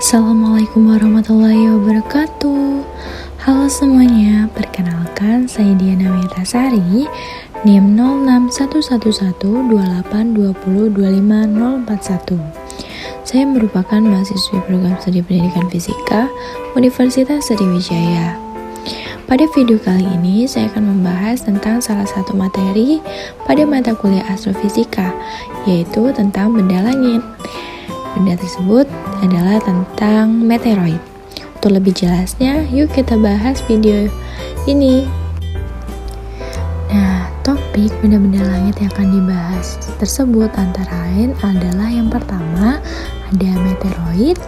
Assalamualaikum warahmatullahi wabarakatuh. Halo semuanya, perkenalkan saya Diana Witasari, NIM 061128202541. Saya merupakan mahasiswi program studi pendidikan fisika Universitas Sriwijaya. Pada video kali ini saya akan membahas tentang salah satu materi pada mata kuliah astrofisika, yaitu tentang benda langit. Benda tersebut adalah tentang meteoroid. Untuk lebih jelasnya, yuk kita bahas video ini. Nah, topik benda-benda langit yang akan dibahas tersebut antara lain adalah yang pertama ada meteoroid,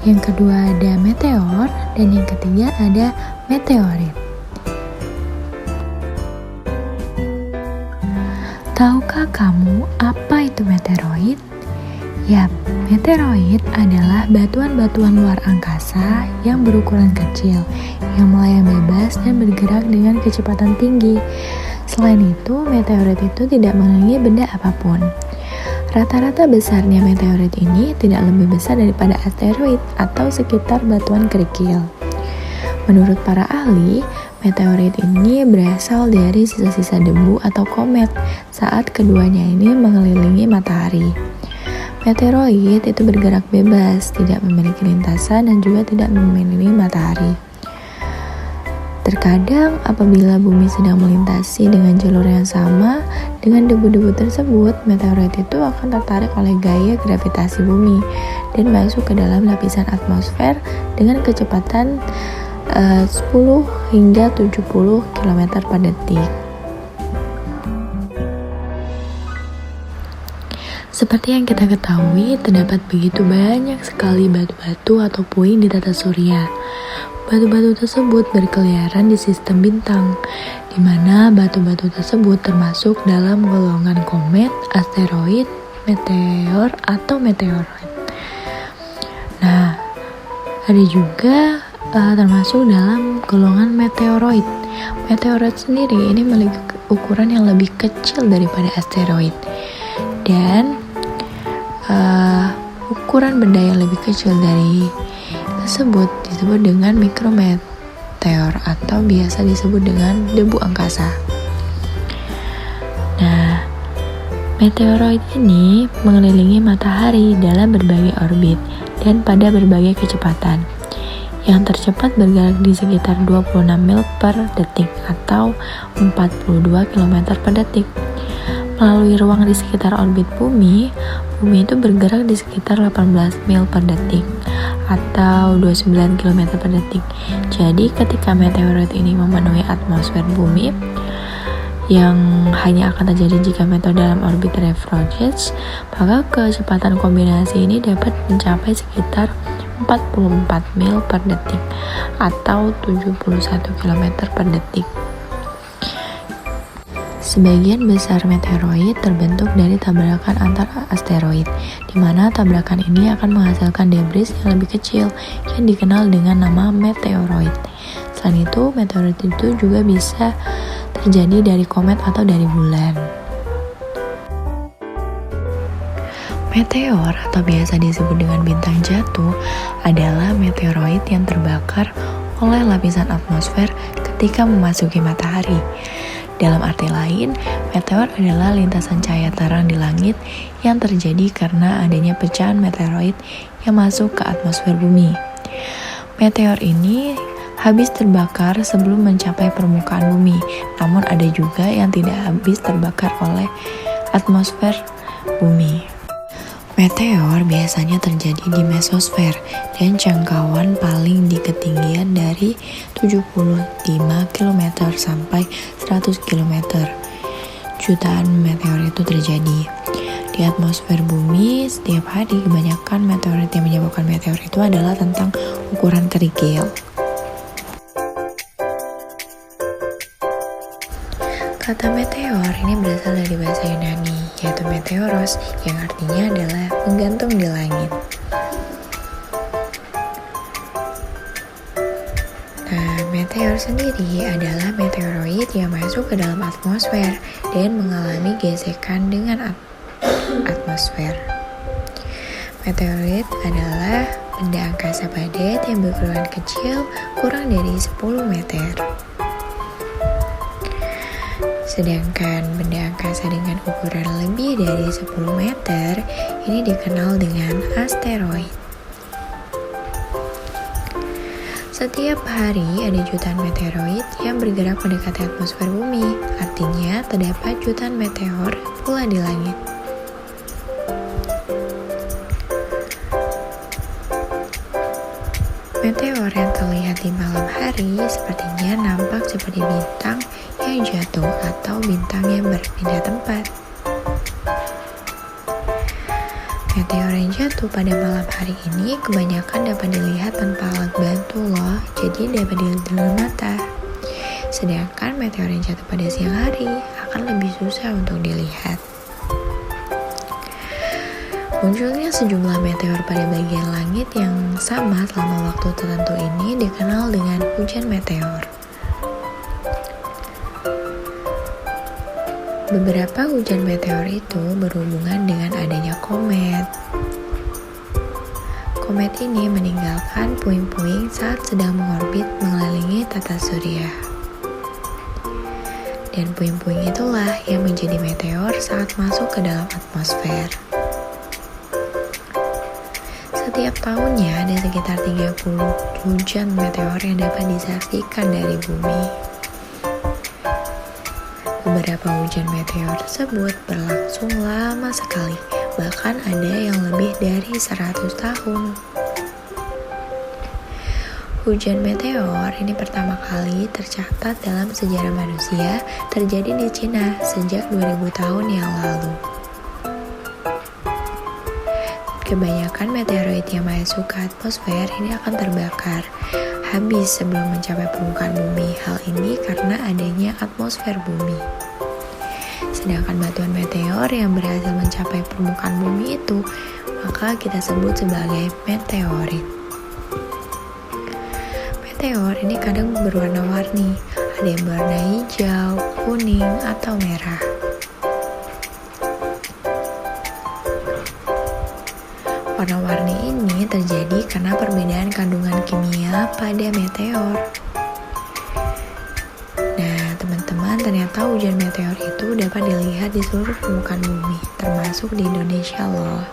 yang kedua ada meteor, dan yang ketiga ada meteorit. Tahukah kamu apa itu meteoroid? Yap, meteoroid adalah batuan-batuan luar angkasa yang berukuran kecil, yang melayang bebas dan bergerak dengan kecepatan tinggi. Selain itu, meteoroid itu tidak mengelilingi benda apapun. Rata-rata besarnya meteoroid ini tidak lebih besar daripada asteroid atau sekitar batuan kerikil. Menurut para ahli, meteoroid ini berasal dari sisa-sisa debu atau komet saat keduanya ini mengelilingi matahari. Meteoroid itu bergerak bebas, tidak memiliki lintasan dan juga tidak mengelilingi matahari. Terkadang apabila bumi sedang melintasi dengan jalur yang sama dengan debu-debu tersebut, meteoroid itu akan tertarik oleh gaya gravitasi bumi dan masuk ke dalam lapisan atmosfer dengan kecepatan 10 hingga 70 km per detik. Seperti yang kita ketahui, terdapat begitu banyak sekali batu-batu atau puing di tata surya. Batu-batu tersebut berkeliaran di sistem bintang, di mana batu-batu tersebut termasuk dalam golongan komet, asteroid, meteor, atau meteoroid. Nah, ada juga termasuk dalam golongan meteoroid. Meteoroid sendiri ini memiliki ukuran yang lebih kecil daripada asteroid, dan ukuran benda yang lebih kecil dari tersebut disebut dengan mikrometeor atau biasa disebut dengan debu angkasa. Nah, meteoroid ini mengelilingi matahari dalam berbagai orbit dan pada berbagai kecepatan. Yang tercepat bergerak di sekitar 26 mil per detik atau 42 km per detik. Melalui ruang di sekitar orbit bumi itu bergerak di sekitar 18 mil per detik atau 29 km per detik. Jadi ketika meteoroid ini memenuhi atmosfer bumi, yang hanya akan terjadi jika meteor dalam orbit retrograde, maka kecepatan kombinasi ini dapat mencapai sekitar 44 mil per detik atau 71 km per detik. Sebagian besar meteoroid terbentuk dari tabrakan antara asteroid, di mana tabrakan ini akan menghasilkan debris yang lebih kecil yang dikenal dengan nama meteoroid. Selain itu, meteoroid itu juga bisa terjadi dari komet atau dari bulan. Meteor atau biasa disebut dengan bintang jatuh adalah meteoroid yang terbakar oleh lapisan atmosfer ketika memasuki matahari. Dalam arti lain, meteor adalah lintasan cahaya terang di langit yang terjadi karena adanya pecahan meteoroid yang masuk ke atmosfer bumi. Meteor ini habis terbakar sebelum mencapai permukaan bumi, namun ada juga yang tidak habis terbakar oleh atmosfer bumi. Meteor biasanya terjadi di mesosfer dan jangkauan paling di ketinggian dari 75 km sampai 100 km. Jutaan meteor itu terjadi di atmosfer bumi setiap hari. Kebanyakan meteorit yang menyebabkan meteor itu adalah tentang ukuran kerikil. Kata meteor ini berasal dari bahasa Yunani, yaitu meteoros, yang artinya adalah menggantung di langit. Nah, meteor sendiri adalah meteoroid yang masuk ke dalam atmosfer dan mengalami gesekan dengan atmosfer. Meteoroid adalah benda angkasa padat yang berukuran kecil kurang dari 10 meter. Sedangkan benda angkasa dengan ukuran lebih dari 10 meter ini dikenal dengan asteroid. Setiap hari ada jutaan meteoroid yang bergerak mendekati atmosfer bumi. Artinya terdapat jutaan meteor pula di langit. Meteor yang terlihat di malam hari sepertinya nampak seperti bintang yang jatuh atau bintang yang berpindah tempat. Meteor yang jatuh pada malam hari ini kebanyakan dapat dilihat tanpa alat bantu loh, jadi dapat dilihat dengan mata. Sedangkan meteor yang jatuh pada siang hari akan lebih susah untuk dilihat. Munculnya sejumlah meteor pada bagian langit yang sama selama waktu tertentu ini dikenal dengan hujan meteor. Beberapa hujan meteor itu berhubungan dengan adanya komet. Komet ini meninggalkan puing-puing saat sedang mengorbit mengelilingi tata surya. Dan puing-puing itulah yang menjadi meteor saat masuk ke dalam atmosfer. Setiap tahunnya ada sekitar 30 hujan meteor yang dapat disaksikan dari bumi. Beberapa hujan meteor tersebut berlangsung lama sekali, bahkan ada yang lebih dari 100 tahun. Hujan meteor ini pertama kali tercatat dalam sejarah manusia terjadi di Cina sejak 2000 tahun yang lalu. Kebanyakan meteoroid yang masuk ke atmosfer ini akan terbakar habis sebelum mencapai permukaan bumi. Hal ini karena adanya atmosfer bumi. Sedangkan batuan meteor yang berhasil mencapai permukaan bumi itu, maka kita sebut sebagai meteorit. Meteor ini kadang berwarna-warni, ada yang berwarna hijau, kuning, atau merah. Warna-warni ini terjadi karena perbedaan kandungan kimia pada meteor. Nah, teman-teman, ternyata hujan meteor itu dapat dilihat di seluruh permukaan bumi, termasuk di Indonesia loh.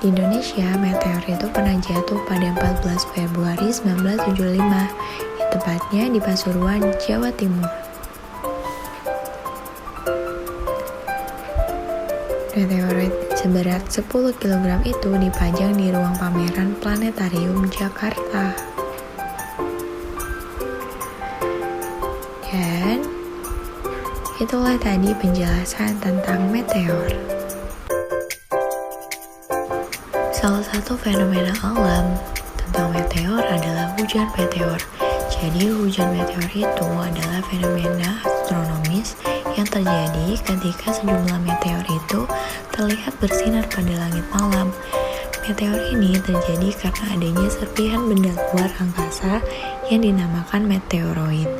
Di Indonesia, meteor itu pernah jatuh pada 14 Februari 1975, tepatnya di Pasuruan, Jawa Timur. Meteorit seberat 10 kg itu dipajang di ruang pameran Planetarium Jakarta. Dan itulah tadi penjelasan tentang meteor. Salah satu fenomena alam tentang meteor adalah hujan meteor. Jadi hujan meteor itu adalah fenomena astronomis yang terjadi ketika sejumlah meteor itu terlihat bersinar pada langit malam. Meteor ini terjadi karena adanya serpihan benda luar angkasa yang dinamakan meteoroid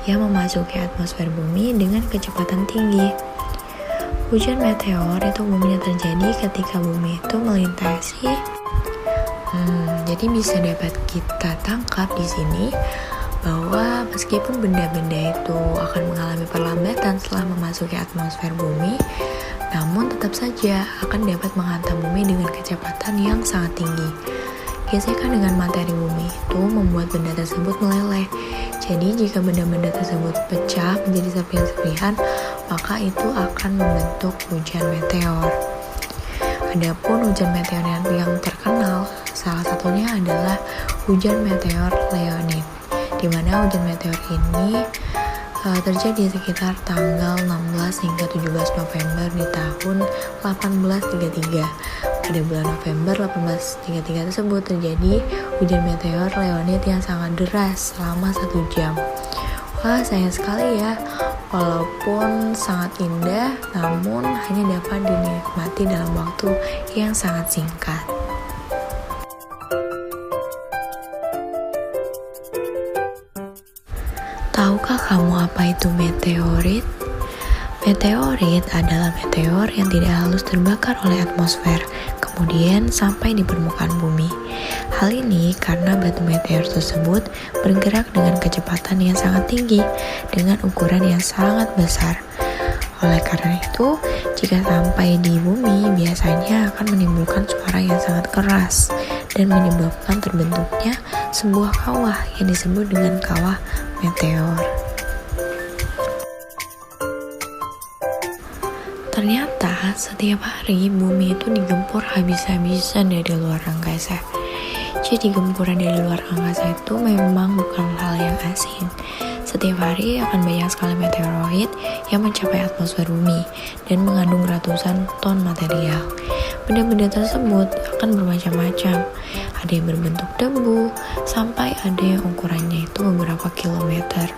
yang memasuki atmosfer bumi dengan kecepatan tinggi. Hujan meteor itu umumnya terjadi ketika bumi itu melintasi. Jadi bisa dapat kita tangkap di sini bahwa meskipun benda-benda itu akan mengalami perlambatan setelah memasuki atmosfer bumi, namun tetap saja akan dapat menghantam bumi dengan kecepatan yang sangat tinggi. Gesekan dengan materi bumi itu membuat benda tersebut meleleh. Jadi jika benda-benda tersebut pecah menjadi serpihan-serpihan, maka itu akan membentuk hujan meteor. Adapun hujan meteor yang terkenal, salah satunya adalah hujan meteor Leonid, di mana hujan meteor ini terjadi sekitar tanggal 16 hingga 17 November di tahun 1833. Pada bulan November 1833 tersebut terjadi hujan meteor Leonid yang sangat deras selama 1 jam. Wah, sayang sekali ya. Walaupun sangat indah, namun hanya dapat dinikmati dalam waktu yang sangat singkat. Tahukah kamu apa itu meteorit? Meteorit adalah meteor yang tidak halus terbakar oleh atmosfer, kemudian sampai di permukaan bumi. Hal ini karena batu meteor tersebut bergerak dengan kecepatan yang sangat tinggi, dengan ukuran yang sangat besar. Oleh karena itu, jika sampai di bumi, biasanya akan menimbulkan suara yang sangat keras dan menyebabkan terbentuknya sebuah kawah yang disebut dengan kawah meteor. Ternyata setiap hari bumi itu digempur habis-habisan dari luar angkasa. Jadi gempuran dari luar angkasa itu memang bukan hal yang asing. Setiap hari akan banyak sekali meteoroid yang mencapai atmosfer bumi dan mengandung ratusan ton material. Benda-benda tersebut akan bermacam-macam. Ada yang berbentuk debu, sampai ada yang ukurannya itu beberapa kilometer.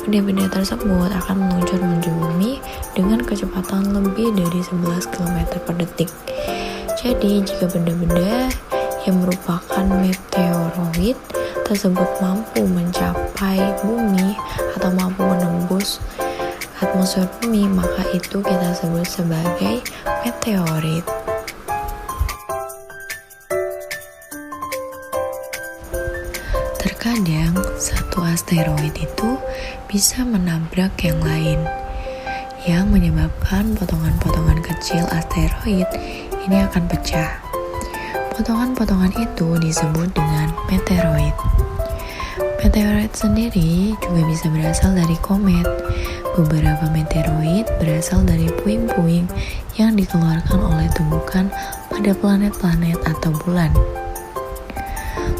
Benda-benda tersebut akan meluncur menuju bumi dengan kecepatan lebih dari 11 km per detik. Jadi, jika benda-benda yang merupakan meteoroid tersebut mampu mencapai bumi atau mampu menembus atmosfer bumi, maka itu kita sebut sebagai meteorit. Terkadang satu asteroid itu bisa menabrak yang lain, yang menyebabkan potongan-potongan kecil asteroid ini akan pecah. Potongan-potongan itu disebut dengan meteoroid. Meteoroid sendiri juga bisa berasal dari komet. Beberapa meteoroid berasal dari puing-puing yang dikeluarkan oleh tumbukan pada planet-planet atau bulan.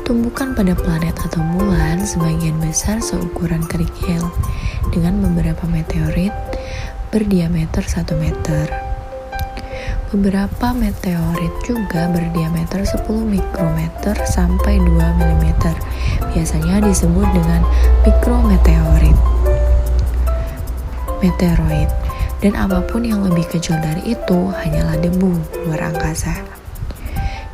Tumbukan pada planet atau bulan sebagian besar seukuran kerikil, dengan beberapa meteorit berdiameter 1 meter. Beberapa meteorit juga berdiameter 10 mikrometer sampai 2 mm. Biasanya disebut dengan mikrometeorit. Meteoroid, dan apapun yang lebih kecil dari itu hanyalah debu luar angkasa.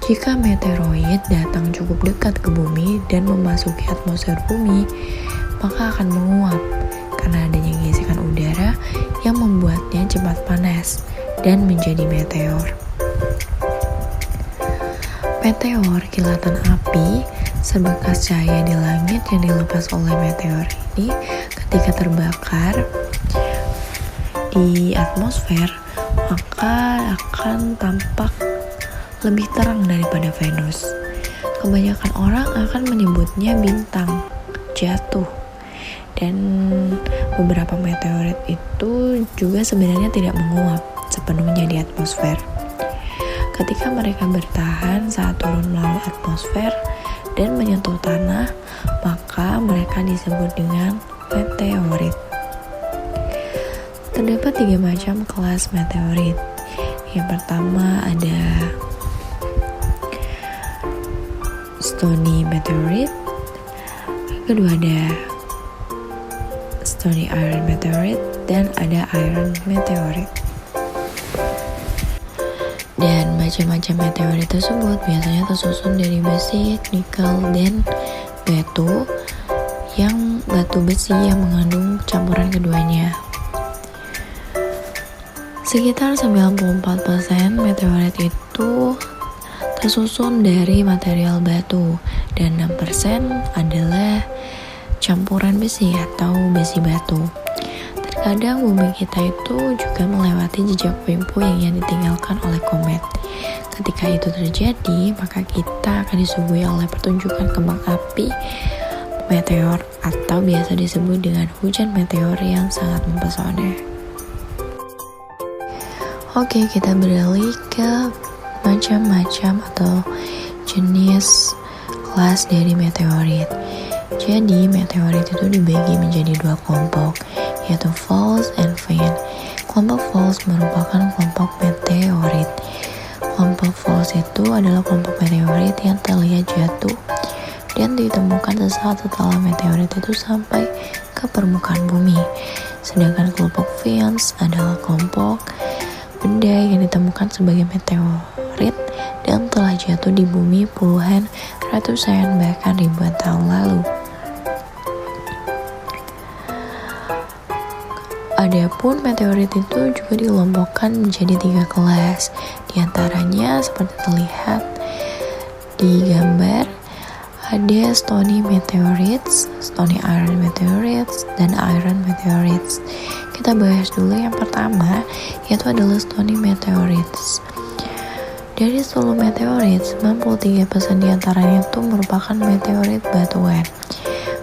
Jika meteoroid datang cukup dekat ke bumi dan memasuki atmosfer bumi, maka akan menguap karena adanya gesekan udara yang membuatnya cepat panas dan menjadi meteor. Meteor, kilatan api, sebekas cahaya di langit yang dilepas oleh meteor ini ketika terbakar di atmosfer, maka akan tampak lebih terang daripada Venus. Kebanyakan orang akan menyebutnya bintang jatuh. Dan beberapa meteorit itu juga sebenarnya tidak menguap sepenuhnya di atmosfer. Ketika mereka bertahan saat turun melalui atmosfer dan menyentuh tanah, maka mereka disebut dengan meteorit. Terdapat 3 macam kelas meteorit. Yang pertama ada Stony meteorit, kedua ada Stony iron meteorit, dan ada iron meteorit. Dan macam-macam meteorit tersebut biasanya tersusun dari besi, nikel, dan batu besi yang mengandung campuran keduanya. Sekitar 94% meteorit itu tersusun dari material batu dan 6% adalah campuran besi atau besi batu. Terkadang bumi kita itu juga melewati jejak puing-puing yang ditinggalkan oleh komet. Ketika itu terjadi, maka kita akan disuguhi oleh pertunjukan kembang api meteor atau biasa disebut dengan hujan meteor yang sangat mempesona. Oke, kita beralih ke macam-macam atau jenis kelas dari meteorit. Jadi, meteorit itu dibagi menjadi 2 kelompok, yaitu false and faint. Kelompok false merupakan kelompok meteorit. Kelompok false itu adalah kelompok meteorit yang terlihat jatuh dan ditemukan sesaat setelah meteorit itu sampai ke permukaan bumi. Sedangkan kelompok faint adalah kelompok benda yang ditemukan sebagai meteorit dan telah jatuh di bumi puluhan, ratusan, bahkan ribuan tahun lalu. Adapun meteorit itu juga dikelompokkan menjadi 3 kelas. Di antaranya seperti terlihat di gambar, ada stony meteorites, stony iron meteorites, dan iron meteorites. Kita bahas dulu yang pertama, yaitu adalah stony meteorites. Dari 10 meteorit, 93% diantaranya itu merupakan meteorit batuan.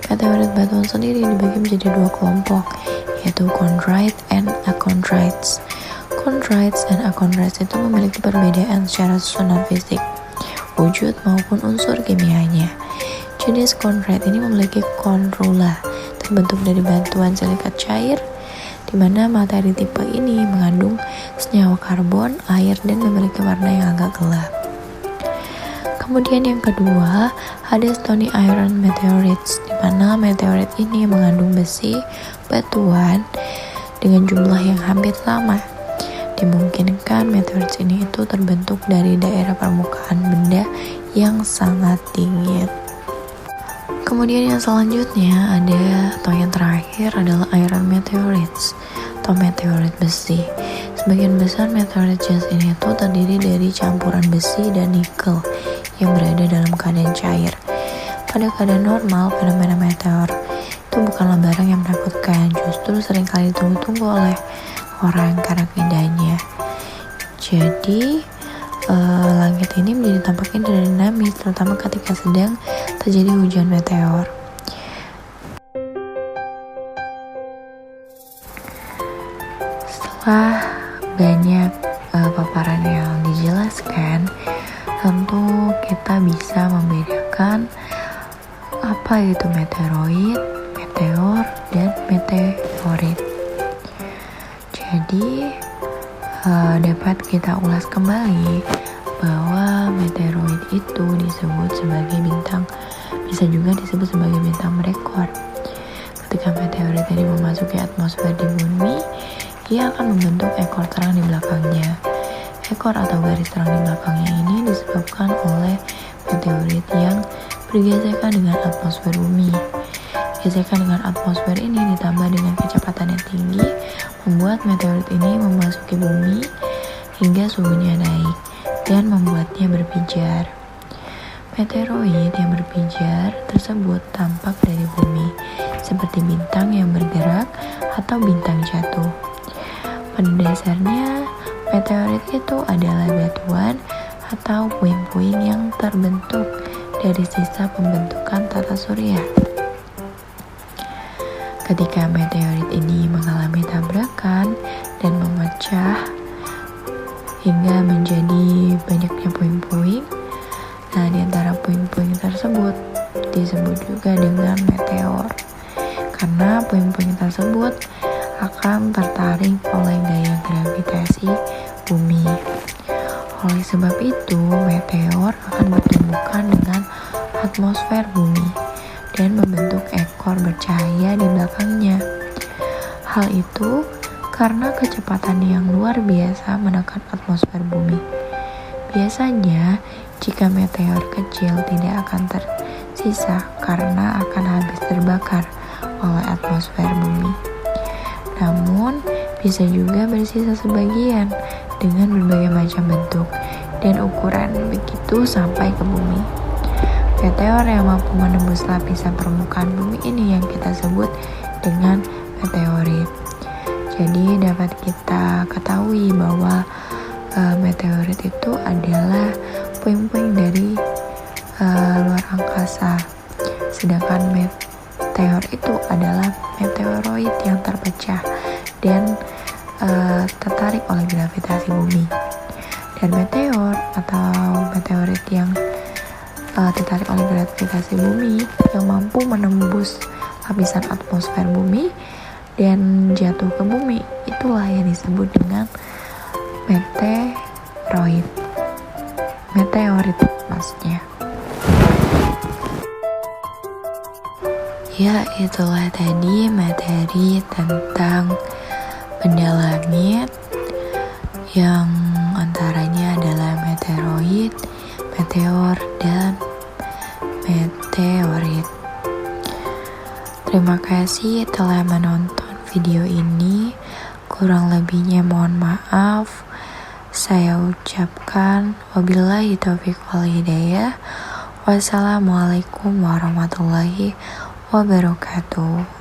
Meteorit batuan sendiri dibagi menjadi 2 kelompok, yaitu chondrite and achondrites. Chondrites dan achondrites itu memiliki perbedaan secara susunan fisik, wujud maupun unsur kimianya. Jenis chondrite ini memiliki chondrula, terbentuk dari batuan silikat cair, di mana materi tipe ini mengandung senyawa karbon, air, dan memiliki warna yang agak gelap. Kemudian yang kedua, ada stony iron meteorites, di mana meteorit ini mengandung besi, batuan, dengan jumlah yang hampir sama. Dimungkinkan meteorit ini itu terbentuk dari daerah permukaan benda yang sangat dingin. Kemudian yang selanjutnya ada, atau yang terakhir adalah iron meteorites atau meteorit besi. Sebagian besar meteorit jenis ini itu terdiri dari campuran besi dan nikel yang berada dalam keadaan cair. Pada keadaan normal, fenomena meteor itu bukanlah barang yang menakutkan, justru seringkali ditunggu-tunggu oleh orang karena keindahannya. Jadi langit ini menjadi tampaknya dinamis, terutama ketika sedang terjadi hujan meteor. Setelah banyak paparan yang dijelaskan, tentu kita bisa membedakan apa itu meteoroid, meteor, dan meteorit. Jadi dapat kita ulas kembali bahwa meteoroid itu disebut sebagai bintang, bisa juga disebut sebagai bintang berekor. Ketika meteorit ini memasuki atmosfer di bumi, ia akan membentuk ekor terang di belakangnya. Ekor atau garis terang di belakangnya ini disebabkan oleh meteorit yang bergesekan dengan atmosfer bumi. Gesekan dengan atmosfer ini ditambah dengan kecepatan yang tinggi, membuat meteorit ini memasuki bumi hingga suhunya naik dan membuatnya berpijar. Meteoroid yang berpijar tersebut tampak dari bumi, seperti bintang yang bergerak atau bintang jatuh. Pada dasarnya, meteorit itu adalah batuan atau puing-puing yang terbentuk dari sisa pembentukan tata surya. Ketika meteorit ini mengalami tabrakan dan memecah hingga menjadi banyaknya puing-puing, nah di antara puing-puing tersebut disebut juga dengan meteor, karena puing-puing tersebut akan tertarik oleh gaya gravitasi bumi. Oleh sebab itu, meteor akan bertumbukan dengan atmosfer bumi dan membentuk ekor bercahaya di belakangnya. Hal itu karena kecepatan yang luar biasa menekan atmosfer bumi. Biasanya, jika meteor kecil tidak akan tersisa karena akan habis terbakar oleh atmosfer bumi. Namun, bisa juga bersisa sebagian dengan berbagai macam bentuk dan ukuran, begitu sampai ke bumi. Meteor yang mampu menembus lapisan permukaan bumi ini yang kita sebut dengan meteorit. Jadi dapat kita ketahui bahwa meteorit itu adalah puing-puing dari luar angkasa, sedangkan meteor itu adalah meteoroid yang terpecah dan tertarik oleh gravitasi bumi. Dan meteor atau meteorit yang tertarik oleh gravitasi bumi yang mampu menembus lapisan atmosfer bumi dan jatuh ke bumi, itulah yang disebut dengan meteorit maksudnya. Ya, itulah tadi materi tentang benda langit yang antaranya adalah meteoroid, meteor, dan meteorit. Terima kasih telah menonton video ini. Kurang lebihnya mohon maaf. Saya ucapkan wabillahi taufiq wal hidayah. Wassalamualaikum warahmatullahi wabarakatuh.